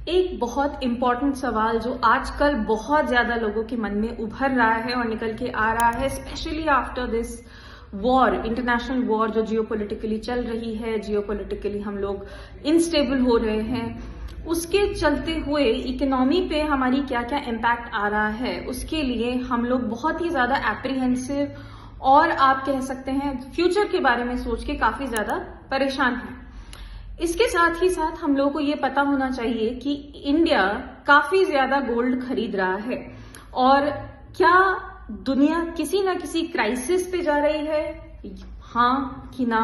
एक बहुत इंपॉर्टेंट सवाल जो आजकल बहुत ज्यादा लोगों के मन में उभर रहा है और निकल के आ रहा है, specially after this war, international war जो जियोपॉलिटिकली चल रही है, जियोपॉलिटिकली हम लोग इनस्टेबल हो रहे हैं, उसके चलते हुए इकोनॉमी पे हमारी क्या क्या इम्पैक्ट आ रहा है, उसके लिए हम लोग बहुत ही ज्यादा एप्रीहेंसिव और आप कह सकते हैं फ्यूचर के बारे में सोच के काफी ज्यादा परेशान हैं। इसके साथ ही साथ हम लोगों को ये पता होना चाहिए कि इंडिया काफी ज्यादा गोल्ड खरीद रहा है और क्या दुनिया किसी ना किसी क्राइसिस पे जा रही है, हाँ कि ना,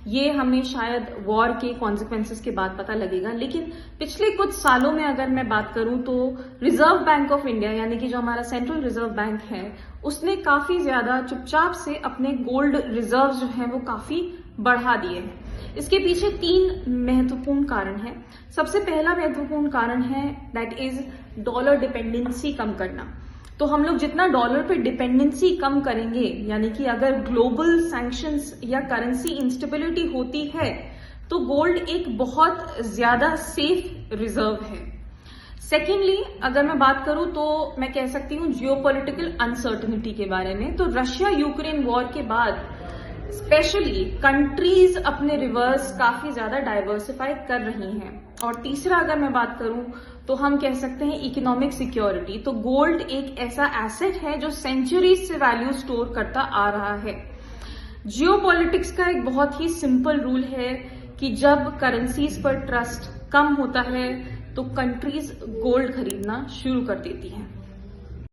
ये हमें शायद वॉर के कॉन्सिक्वेंसेस के बाद पता लगेगा। लेकिन पिछले कुछ सालों में अगर मैं बात करूं तो रिजर्व बैंक ऑफ इंडिया यानी कि जो हमारा सेंट्रल रिजर्व बैंक है, उसने काफी ज्यादा चुपचाप से अपने गोल्ड रिजर्व जो हैं वो काफी बढ़ा दिए हैं। इसके पीछे 3 महत्वपूर्ण कारण हैं। सबसे पहला महत्वपूर्ण कारण है दैट इज डॉलर डिपेंडेंसी कम करना। तो हम लोग जितना डॉलर पे डिपेंडेंसी कम करेंगे, यानी कि अगर ग्लोबल सैंक्शंस या करेंसी इंस्टेबिलिटी होती है तो गोल्ड एक बहुत ज्यादा सेफ रिजर्व है। सेकेंडली, अगर मैं बात करूं तो मैं कह सकती हूं जियोपॉलिटिकल अनसर्टेनिटी के बारे में। तो रशिया यूक्रेन वॉर के बाद स्पेशली कंट्रीज अपने रिवर्स काफी ज्यादा डाइवर्सिफाई कर रही हैं। और तीसरा, अगर मैं बात करूं तो हम कह सकते हैं इकोनॉमिक सिक्योरिटी। तो गोल्ड एक ऐसा एसेट है जो सेंचुरीज से वैल्यू स्टोर करता आ रहा है। जियोपॉलिटिक्स का एक बहुत ही सिंपल रूल है कि जब करेंसीज पर ट्रस्ट कम होता है तो कंट्रीज गोल्ड खरीदना शुरू कर देती हैं।